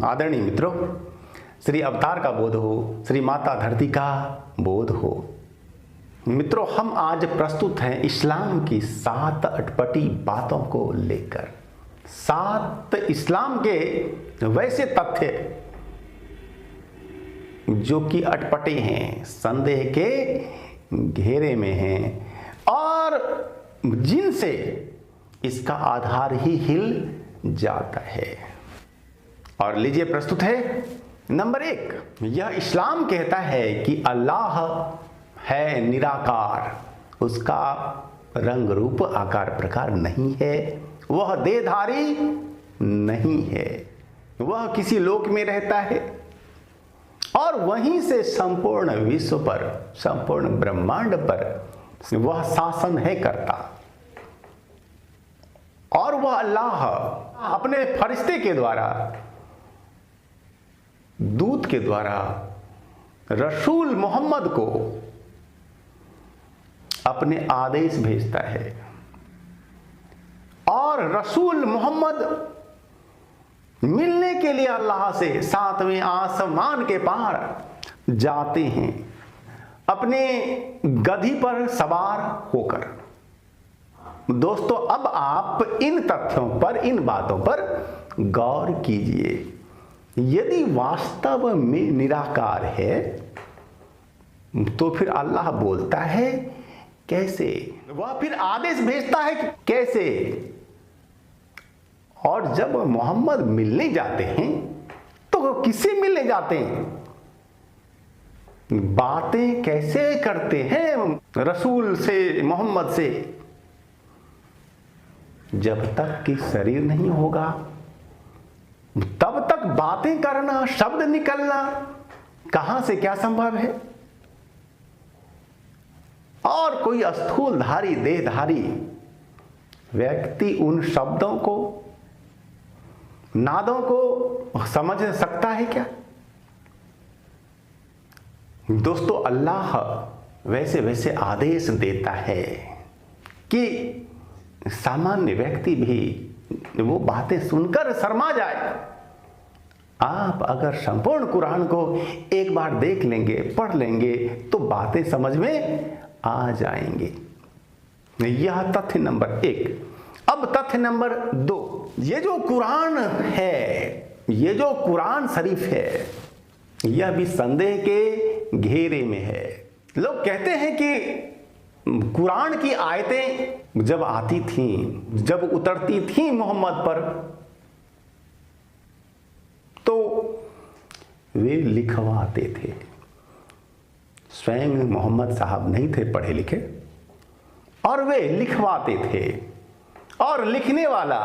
आदरणीय मित्रों, श्री अवतार का बोध हो, श्री माता धरती का बोध हो। मित्रों, हम आज प्रस्तुत हैं इस्लाम की 7 अटपटी बातों को लेकर। 7 इस्लाम के वैसे तथ्य जो कि अटपटे हैं, संदेह के घेरे में हैं और जिनसे इसका आधार ही हिल जाता है। और लीजिए प्रस्तुत है नंबर 1। यह इस्लाम कहता है कि अल्लाह है निराकार, उसका रंग रूप आकार प्रकार नहीं है, वह देहधारी नहीं है, वह किसी लोक में रहता है और वहीं से संपूर्ण विश्व पर, संपूर्ण ब्रह्मांड पर वह शासन है करता। और वह अल्लाह अपने फरिश्ते के द्वारा, दूत के द्वारा रसूल मोहम्मद को अपने आदेश भेजता है और रसूल मोहम्मद मिलने के लिए अल्लाह से 7वें आसमान के पार जाते हैं अपने गधी पर सवार होकर। दोस्तों, अब आप इन तथ्यों पर, इन बातों पर गौर कीजिए। यदि वास्तव में निराकार है तो फिर अल्लाह बोलता है कैसे? वह फिर आदेश भेजता है कैसे? और जब मोहम्मद मिलने जाते हैं तो किससे मिलने जाते हैं? बातें कैसे करते हैं रसूल से, मोहम्मद से? जब तक कि शरीर नहीं होगा तब तक बातें करना, शब्द निकलना कहां से क्या संभव है? और कोई स्थूलधारी, देहधारी व्यक्ति उन शब्दों को, नादों को समझ सकता है क्या? दोस्तों, अल्लाह वैसे वैसे आदेश देता है कि सामान्य व्यक्ति भी वो बातें सुनकर शर्मा जाए। आप अगर संपूर्ण कुरान को एक बार देख लेंगे, पढ़ लेंगे तो बातें समझ में आ जाएंगे। यह तथ्य नंबर 1। अब तथ्य नंबर 2। ये जो कुरान है, ये जो कुरान शरीफ है, यह भी संदेह के घेरे में है। लोग कहते हैं कि कुरान की आयतें जब आती थीं, जब उतरती थीं मोहम्मद पर, तो वे लिखवाते थे। स्वयं मोहम्मद साहब नहीं थे पढ़े लिखे और वे लिखवाते थे। और लिखने वाला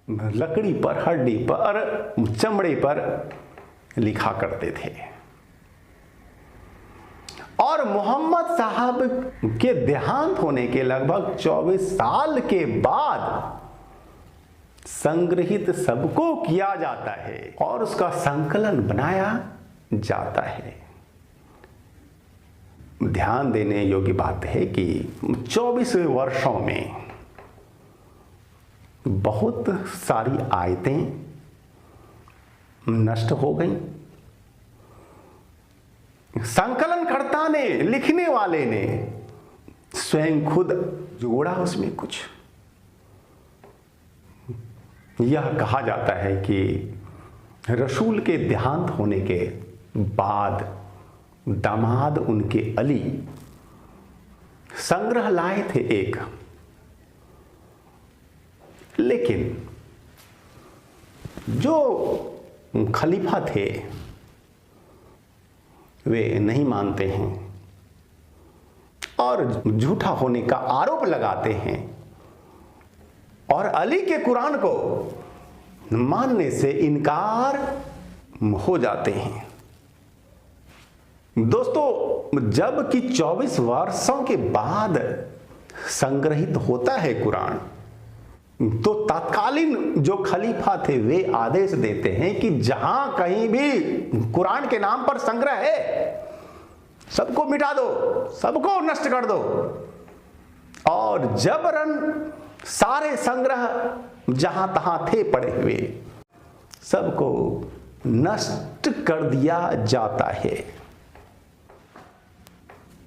लकड़ी पर, हड्डी पर, चमड़े पर लिखा करते थे। और मोहम्मद साहब के देहांत होने के लगभग 24 साल के बाद संग्रहित सबको किया जाता है और उसका संकलन बनाया जाता है। ध्यान देने योग्य बात है कि 24 वर्षों में बहुत सारी आयतें नष्ट हो गईं। संकलनकर्ता ने, लिखने वाले ने स्वयं खुद जोड़ा उसमें कुछ। यह कहा जाता है कि रसूल के देहांत होने के बाद दामाद उनके अली संग्रह लाए थे एक, लेकिन जो खलीफा थे वे नहीं मानते हैं और झूठा होने का आरोप लगाते हैं और अली के कुरान को मानने से इनकार हो जाते हैं। दोस्तों, जब कि 24 वर्षों के बाद संग्रहित होता है कुरान, तो तत्कालीन जो खलीफा थे वे आदेश देते हैं कि जहां कहीं भी कुरान के नाम पर संग्रह है सबको मिटा दो, सबको नष्ट कर दो। और जबरन सारे संग्रह जहां तहां थे पड़े हुए सबको नष्ट कर दिया जाता है।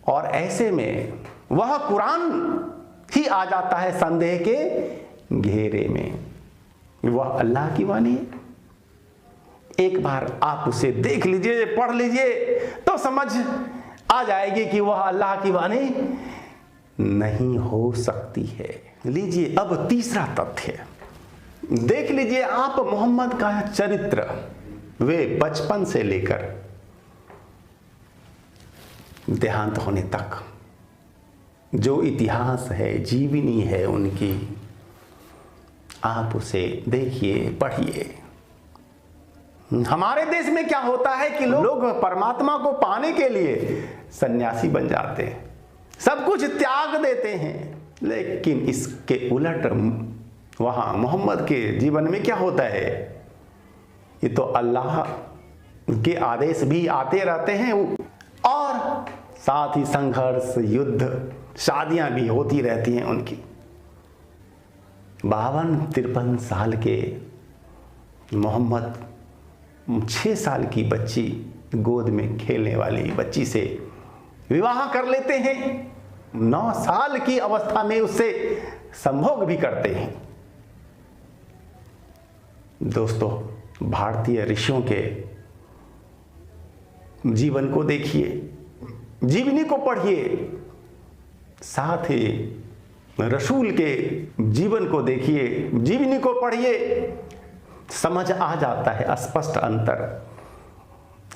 और ऐसे में वह कुरान ही आ जाता है संदेह के घेरे में। वह अल्लाह की वाणी है। एक बार आप उसे देख लीजिए, पढ़ लीजिए, तो समझ आ जाएगी कि वह अल्लाह की वाणी नहीं हो सकती है। लीजिए अब तीसरा तथ्य देख लीजिए आप। मोहम्मद का चरित्र, वे बचपन से लेकर देहांत होने तक जो इतिहास है, जीवनी है उनकी, आप उसे देखिए, पढ़िए। हमारे देश में क्या होता है कि लोग परमात्मा को पाने के लिए सन्यासी बन जाते हैं, सब कुछ त्याग देते हैं। लेकिन इसके उलट वहां मोहम्मद के जीवन में क्या होता है? ये तो अल्लाह के आदेश भी आते रहते हैं और साथ ही संघर्ष, युद्ध, शादियां भी होती रहती हैं उनकी। 52-53 साल के मोहम्मद 6 साल की बच्ची, गोद में खेलने वाली बच्ची से विवाह कर लेते हैं। 9 साल की अवस्था में उससे संभोग भी करते हैं। दोस्तों, भारतीय ऋषियों के जीवन को देखिए, जीवनी को पढ़िए, साथ ही रसूल के जीवन को देखिए, जीवनी को पढ़िए, समझ आ जाता है स्पष्ट अंतर।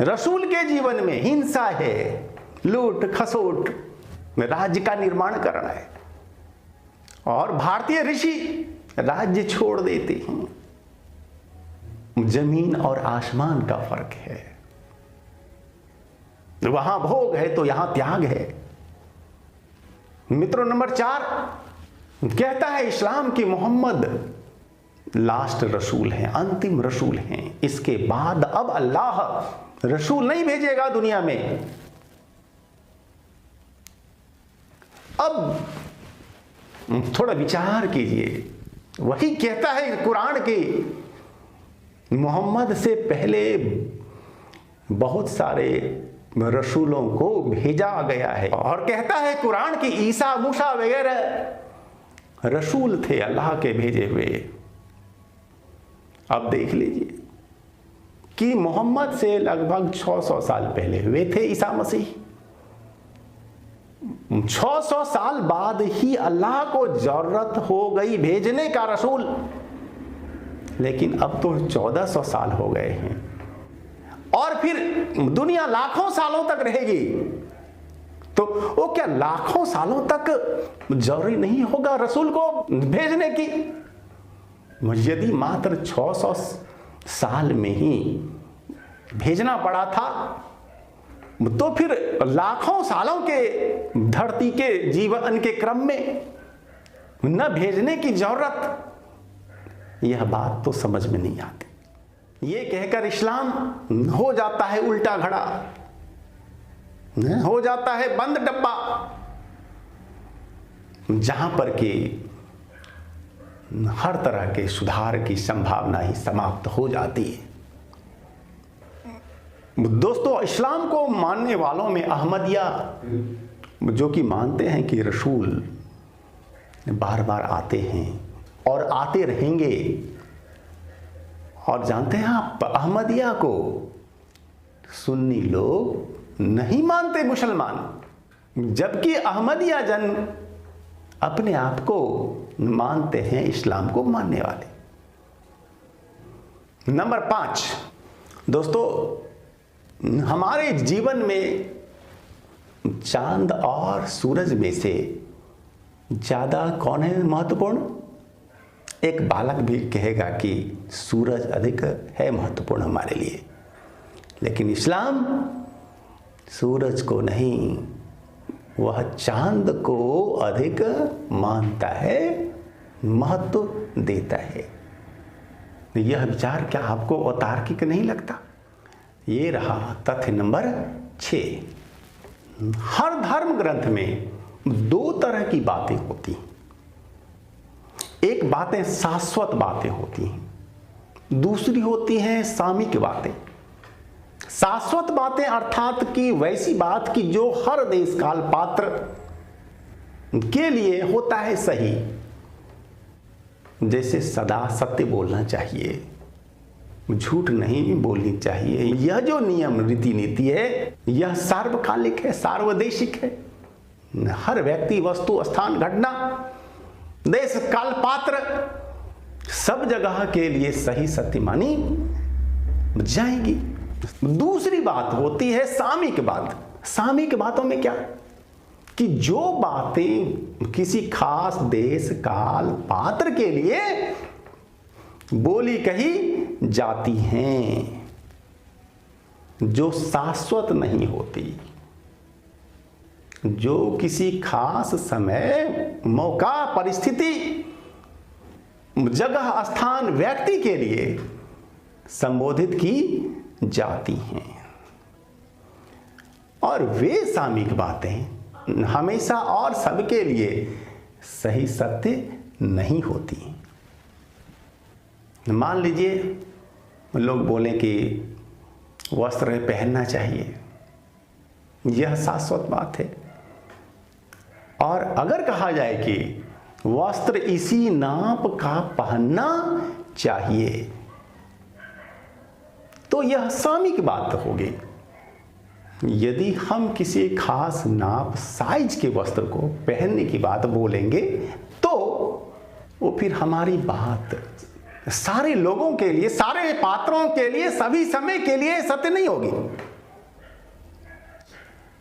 रसूल के जीवन में हिंसा है, लूट खसोट, राज्य का निर्माण करना है, और भारतीय ऋषि राज्य छोड़ देते हैं। जमीन और आसमान का फर्क है। वहां भोग है तो यहां त्याग है। मित्रों, नंबर 4 कहता है इस्लाम की मोहम्मद लास्ट रसूल हैं, अंतिम रसूल हैं। इसके बाद अब अल्लाह रसूल नहीं भेजेगा दुनिया में। अब थोड़ा विचार कीजिए, वही कहता है कुरान की मोहम्मद से पहले बहुत सारे रसूलों को भेजा गया है, और कहता है कुरान की ईसा मूसा वगैरह रसूल थे अल्लाह के भेजे हुए। अब देख लीजिए कि मोहम्मद से लगभग 600 साल पहले हुए थे ईसा मसीह। 600 साल बाद ही अल्लाह को जरूरत हो गई भेजने का रसूल, लेकिन अब तो 1400 साल हो गए हैं, और फिर दुनिया लाखों सालों तक रहेगी। तो वो क्या लाखों सालों तक जरूरी नहीं होगा रसूल को भेजने की? यदि मात्र 600 साल में ही भेजना पड़ा था, तो फिर लाखों सालों के धरती के जीवन के क्रम में न भेजने की जरूरत, यह बात तो समझ में नहीं आती। ये कहकर इस्लाम हो जाता है उल्टा घड़ा, हो जाता है बंद डब्बा, जहां पर कि हर तरह के सुधार की संभावना ही समाप्त हो जाती है। दोस्तों, इस्लाम को मानने वालों में अहमदिया, जो कि मानते हैं कि रसूल बार बार आते हैं और आते रहेंगे, और जानते हैं आप अहमदिया को सुन्नी लोग नहीं मानते मुसलमान, जबकि अहमदिया जन अपने आप को मानते हैं इस्लाम को मानने वाले। नंबर 5 दोस्तों, हमारे जीवन में चांद और सूरज में से ज्यादा कौन है महत्वपूर्ण? एक बालक भी कहेगा कि सूरज अधिक है महत्वपूर्ण हमारे लिए, लेकिन इस्लाम सूरज को नहीं, वह चांद को अधिक मानता है, महत्व देता है। यह विचार क्या आपको अतार्किक नहीं लगता? ये रहा तथ्य नंबर 6। हर धर्म ग्रंथ में 2 तरह की बातें होती हैं। एक बातें शाश्वत बातें होती हैं, दूसरी होती हैं सामयिक बातें। शाश्वत बातें अर्थात कि वैसी बात कि जो हर देश काल पात्र के लिए होता है सही, जैसे सदा सत्य बोलना चाहिए, झूठ नहीं बोलनी चाहिए। यह जो नियम रीति नीति है यह सार्वकालिक है, सार्वदेशिक है। हर व्यक्ति, वस्तु, स्थान, घटना, देश काल पात्र सब जगह के लिए सही सत्य मानी जाएगी। दूसरी बात होती है सामयिक बात। सामयिक बातों में क्या कि जो बातें किसी खास देश काल पात्र के लिए बोली कही जाती हैं, जो शाश्वत नहीं होती, जो किसी खास समय, मौका, परिस्थिति, जगह, स्थान, व्यक्ति के लिए संबोधित की जाती हैं। और वे सामयिक बातें हमेशा और सबके लिए सही सत्य नहीं होती। मान लीजिए लोग बोले कि वस्त्र पहनना चाहिए, यह शाश्वत बात है। और अगर कहा जाए कि वस्त्र इसी नाप का पहनना चाहिए, तो यह सामयिक बात होगी। यदि हम किसी खास नाप, साइज के वस्त्र को पहनने की बात बोलेंगे तो वो फिर हमारी बात सारे लोगों के लिए, सारे पात्रों के लिए, सभी समय के लिए सत्य नहीं होगी।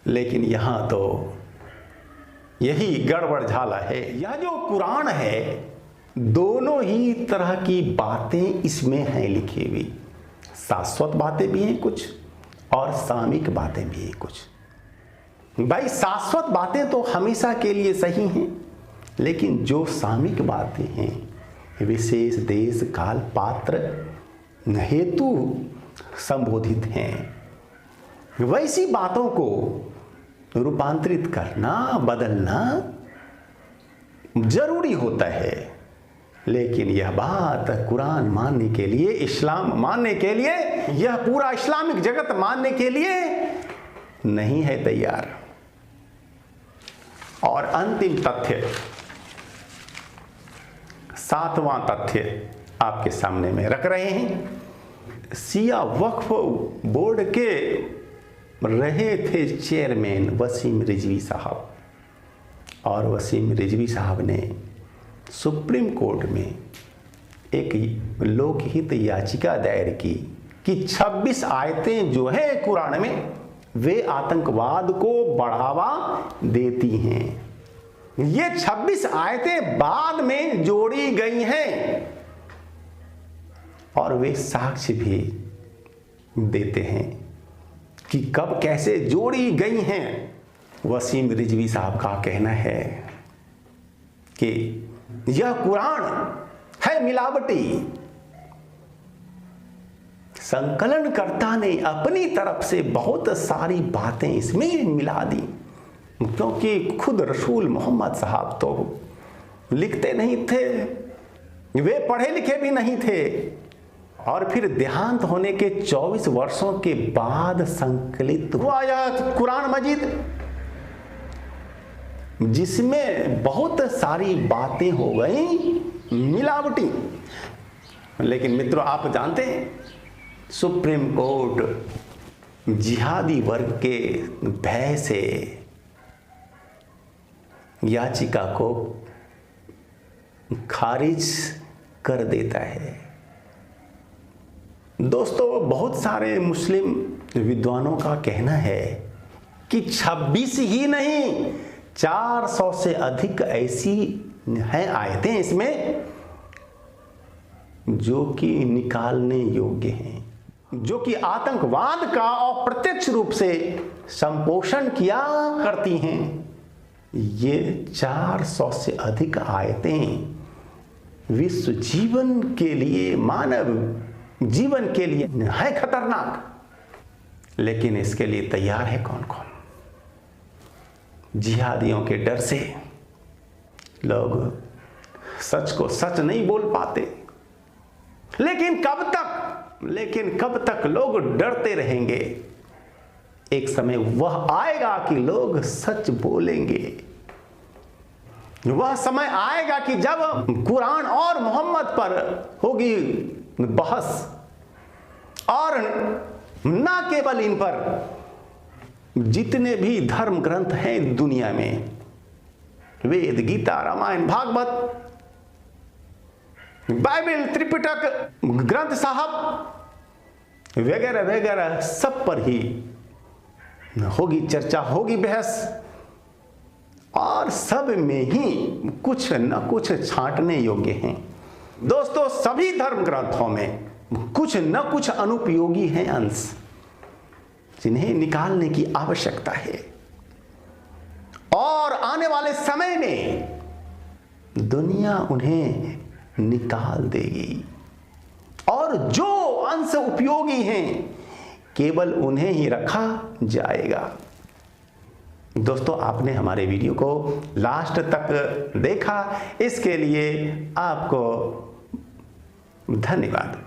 लेकिन यहां तो यही गड़बड़ झाला है। यह जो कुरान है, दोनों ही तरह की बातें इसमें हैं लिखी हुई। शाश्वत बातें भी हैं कुछ और सामयिक बातें भी हैं कुछ। भाई शाश्वत बातें तो हमेशा के लिए सही हैं, लेकिन जो सामयिक बातें हैं विशेष देश काल पात्र हेतु संबोधित हैं, वैसी बातों को रूपांतरित करना, बदलना जरूरी होता है। लेकिन यह बात कुरान मानने के लिए, इस्लाम मानने के लिए, यह पूरा इस्लामिक जगत मानने के लिए नहीं है तैयार। और अंतिम तथ्य, सातवां तथ्य आपके सामने में रख रहे हैं। शिया वक्फ बोर्ड के रहे थे चेयरमैन वसीम रिजवी साहब, और वसीम रिजवी साहब ने सुप्रीम कोर्ट में एक लोकहित याचिका दायर की कि 26 आयतें जो है कुरान में वे आतंकवाद को बढ़ावा देती हैं। ये 26 आयतें बाद में जोड़ी गई हैं और वे साक्ष्य भी देते हैं कि कब कैसे जोड़ी गई हैं। वसीम रिजवी साहब का कहना है कि यह कुरान है मिलावटी। संकलनकर्ता ने अपनी तरफ से बहुत सारी बातें इसमें मिला दी, क्योंकि खुद रसूल मोहम्मद साहब तो लिखते नहीं थे, वे पढ़े लिखे भी नहीं थे। और फिर देहांत होने के 24 वर्षों के बाद संकलित हुआ यह कुरान मजीद, जिसमें बहुत सारी बातें हो गई मिलावटी। लेकिन मित्रों, आप जानते हैं सुप्रीम कोर्ट जिहादी वर्ग के भय से याचिका को खारिज कर देता है। दोस्तों, बहुत सारे मुस्लिम विद्वानों का कहना है कि 26 ही नहीं 400 से अधिक ऐसी हैं आयतें इसमें जो कि निकालने योग्य हैं, जो कि आतंकवाद का अप्रत्यक्ष रूप से संपोषण किया करती हैं। ये 400 से अधिक आयतें विश्व जीवन के लिए, मानव जीवन के लिए है खतरनाक। लेकिन इसके लिए तैयार है कौन कौन? जिहादियों के डर से लोग सच को सच नहीं बोल पाते। लेकिन कब तक लेकिन कब तक लोग डरते रहेंगे? एक समय वह आएगा कि लोग सच बोलेंगे। वह समय आएगा कि जब कुरान और मोहम्मद पर होगी बहस, और ना केवल इन पर, जितने भी धर्म ग्रंथ हैं दुनिया में, वेद, गीता, रामायण, भागवत, बाइबल, त्रिपिटक, ग्रंथ साहब वगैरह वगैरह, सब पर ही होगी चर्चा, होगी बहस, और सब में ही कुछ न कुछ छांटने योग्य हैं। दोस्तों, सभी धर्म ग्रंथों में कुछ न कुछ अनुपयोगी हैं अंश, जिन्हें निकालने की आवश्यकता है। और आने वाले समय में दुनिया उन्हें निकाल देगी, और जो अंश उपयोगी हैं केवल उन्हें ही रखा जाएगा। दोस्तों, आपने हमारे वीडियो को लास्ट तक देखा, इसके लिए आपको धन्यवाद।